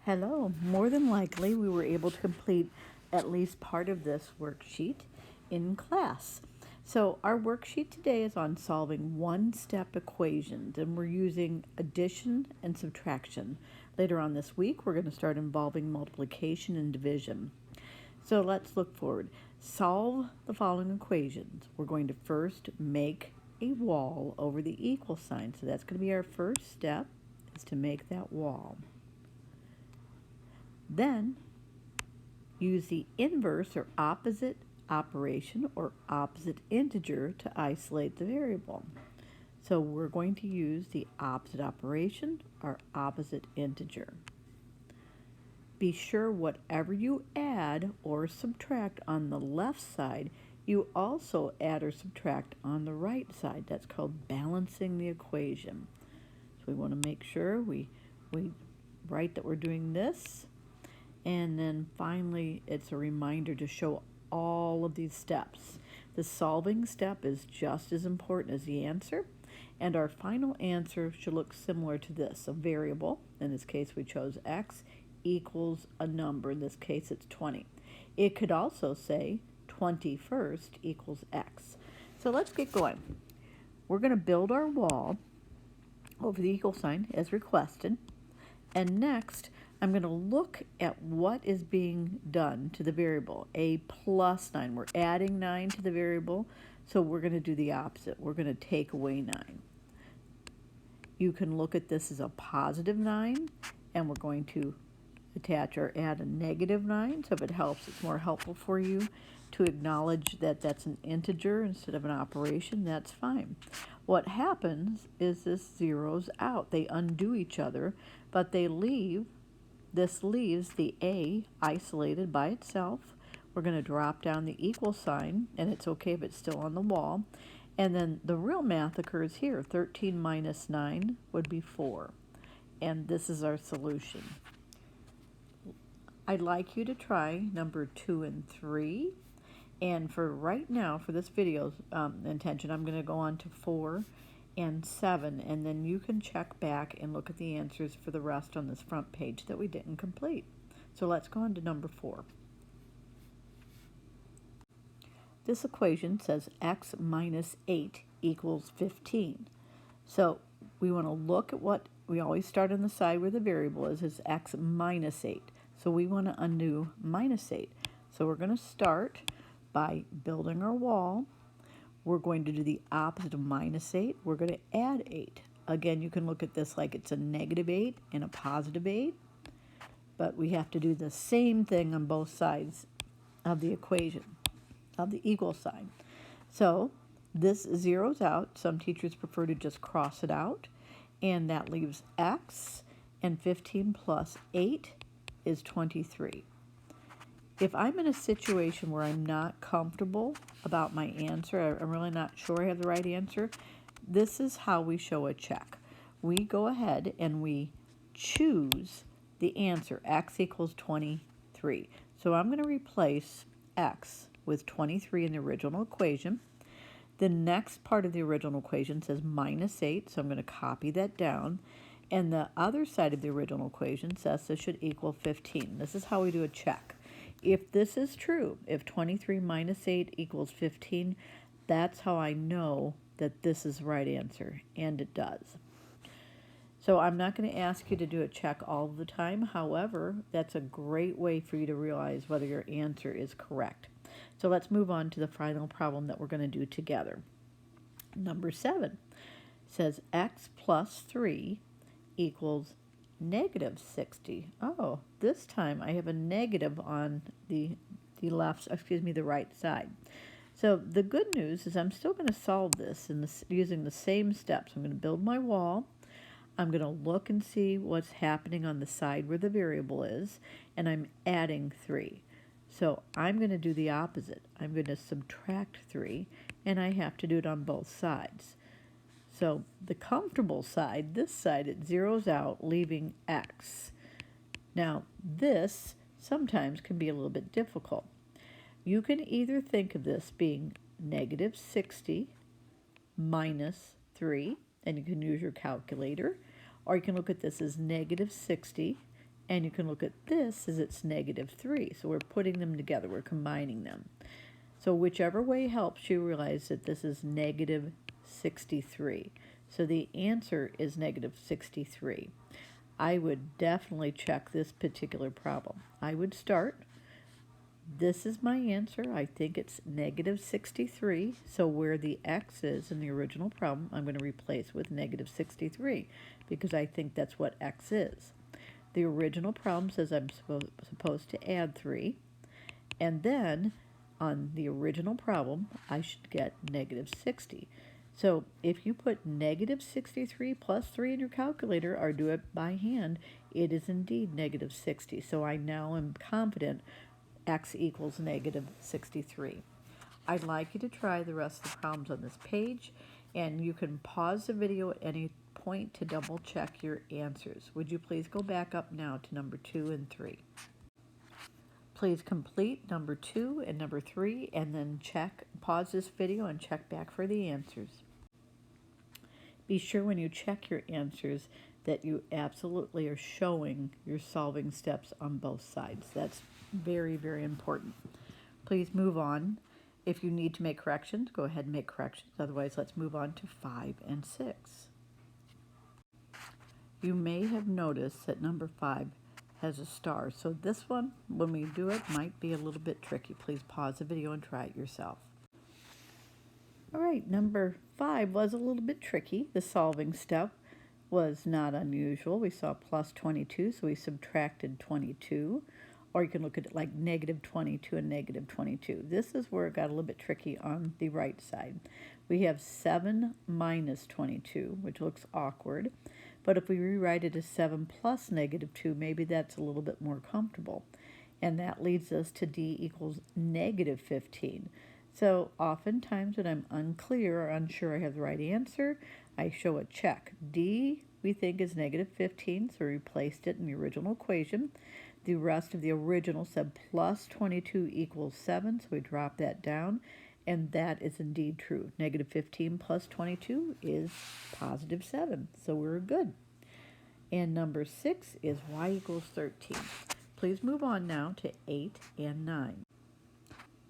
Hello. More than likely, we were able to complete at least part of this worksheet in class. So our worksheet today is on solving one-step equations, and we're using addition and subtraction. Later on this week, we're going to start involving multiplication and division. So let's look forward. Solve the following equations. We're going to first make a wall over the equal sign. So that's going to be our first step, is to make that wall. Then use the inverse or opposite operation or opposite integer to isolate the variable. So we're going to use the opposite operation or opposite integer. Be sure whatever you add or subtract on the left side, you also add or subtract on the right side. That's called balancing the equation. So we want to make sure we write that we're doing this. And then finally, it's a reminder to show all of these steps. The solving step is just as important as the answer, and our final answer should look similar to this. A variable, in this case we chose x, equals a number. In this case it's 20. It could also say 20 first equals x. So let's get going. We're going to build our wall over the equal sign as requested, and next I'm going to look at what is being done to the variable, a plus 9. We're adding 9 to the variable, so we're going to do the opposite. We're going to take away 9. You can look at this as a positive 9, and we're going to attach or add a negative 9. So if it helps, it's more helpful for you to acknowledge that that's an integer instead of an operation. That's fine. What happens is this zeroes out. They undo each other, but this leaves the a isolated by itself. We're going to drop down the equal sign, and it's okay if it's still on the wall. And then the real math occurs here. 13 minus 9 would be 4. And this is our solution. I'd like you to try number 2 and 3. And for right now, for this video's intention, I'm going to go on to 4 and 7, and then you can check back and look at the answers for the rest on this front page that we didn't complete. So let's go on to number 4. This equation says x minus 8 equals 15. So we want to look at what we always start on the side where the variable is x minus 8. So we want to undo minus 8. So we're going to start by building our wall. We're going to do the opposite of minus 8. We're going to add 8. Again, you can look at this like it's a negative 8 and a positive 8, but we have to do the same thing on both sides of the equation, of the equal sign. So this zeroes out. Some teachers prefer to just cross it out, and that leaves x, and 15 plus 8 is 23. If I'm in a situation where I'm not comfortable about my answer, I'm really not sure I have the right answer, this is how we show a check. We go ahead and we choose the answer, x equals 23. So I'm going to replace x with 23 in the original equation. The next part of the original equation says minus 8, so I'm going to copy that down. And the other side of the original equation says this should equal 15. This is how we do a check. If this is true, if 23 minus 8 equals 15, that's how I know that this is the right answer, and it does. So I'm not going to ask you to do a check all the time. However, that's a great way for you to realize whether your answer is correct. So let's move on to the final problem that we're going to do together. Number 7 says x plus 3 equals negative 60. Oh, this time I have a negative on the right side. So the good news is I'm still going to solve this using the same steps. I'm going to build my wall. I'm going to look and see what's happening on the side where the variable is, and I'm adding 3. So I'm going to do the opposite. I'm going to subtract 3, and I have to do it on both sides. So the comfortable side, this side, it zeroes out, leaving x. Now, this sometimes can be a little bit difficult. You can either think of this being negative 60 minus 3, and you can use your calculator, or you can look at this as negative 60 And you can look at this as it's -3. So we're putting them together, we're combining them. So whichever way helps you realize that this is -63. So the answer is -63. I would definitely check this particular problem. I would start, this is my answer. I think it's -63. So where the x is in the original problem, I'm going to replace with -63 because I think that's what x is. The original problem says I'm supposed to add 3. And then on the original problem, I should get -60. So if you put -63 plus 3 in your calculator or do it by hand, it is indeed -60. So I now am confident x equals -63. I'd like you to try the rest of the problems on this page, and you can pause the video at any point to double check your answers. Would you please go back up now to number 2 and 3? Please complete number 2 and number 3 and then pause this video and check back for the answers. Be sure when you check your answers that you absolutely are showing your solving steps on both sides. That's very, very important. Please move on. If you need to make corrections, go ahead and make corrections. Otherwise, let's move on to 5 and 6. You may have noticed that number 5 has a star. So this one, when we do it, might be a little bit tricky. Please pause the video and try it yourself. All right, number 5 was a little bit tricky. The solving step was not unusual. We saw plus 22, so we subtracted 22. Or you can look at it like -22 and -22. This is where it got a little bit tricky on the right side. We have 7 minus 22, which looks awkward. But if we rewrite it as 7 plus -2, maybe that's a little bit more comfortable. And that leads us to d equals -15. So oftentimes when I'm unclear or unsure I have the right answer, I show a check. D we think is -15, so we replaced it in the original equation. The rest of the original said plus 22 equals 7, so we drop that down, and that is indeed true. -15 plus 22 is positive 7, so we're good. And number 6 is y equals 13. Please move on now to 8 and 9.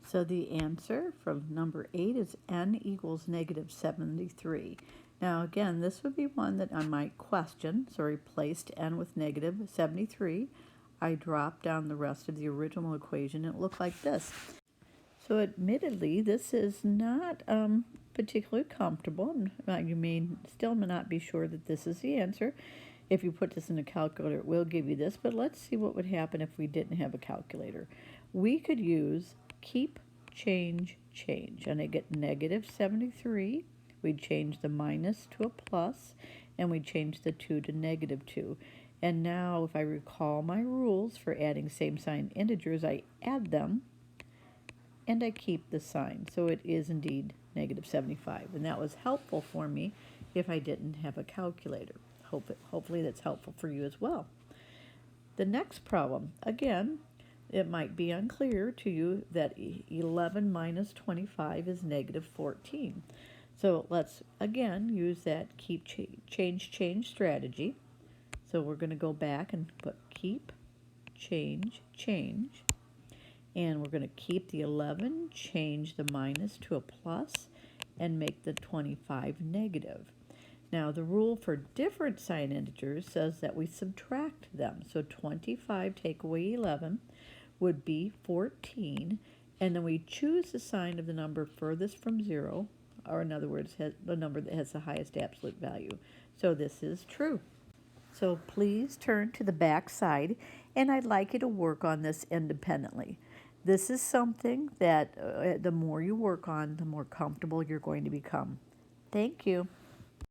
So the answer from number 8 is n equals -73. Now again, this would be one that I might question, so I replaced n with -73. I dropped down the rest of the original equation, and it looked like this. So admittedly, this is not particularly comfortable. You may still not be sure that this is the answer. If you put this in a calculator, it will give you this, but let's see what would happen if we didn't have a calculator. We could use keep, change, change, and I get -73. We'd change the minus to a plus, and we'd change the 2 to -2. And now, if I recall my rules for adding same sign integers, I add them, and I keep the sign. So it is indeed -75, and that was helpful for me if I didn't have a calculator. Hopefully that's helpful for you as well. The next problem, again, it might be unclear to you that 11 minus 25 is -14. So let's, again, use that keep, change strategy. So we're going to go back and put keep, change, change. And we're going to keep the 11, change the minus to a plus, and make the 25 negative. Now, the rule for different sign integers says that we subtract them. So 25 take away 11 would be 14, and then we choose the sign of the number furthest from 0, or in other words, the number that has the highest absolute value. So this is true. So please turn to the back side, and I'd like you to work on this independently. This is something that the more you work on, the more comfortable you're going to become. Thank you.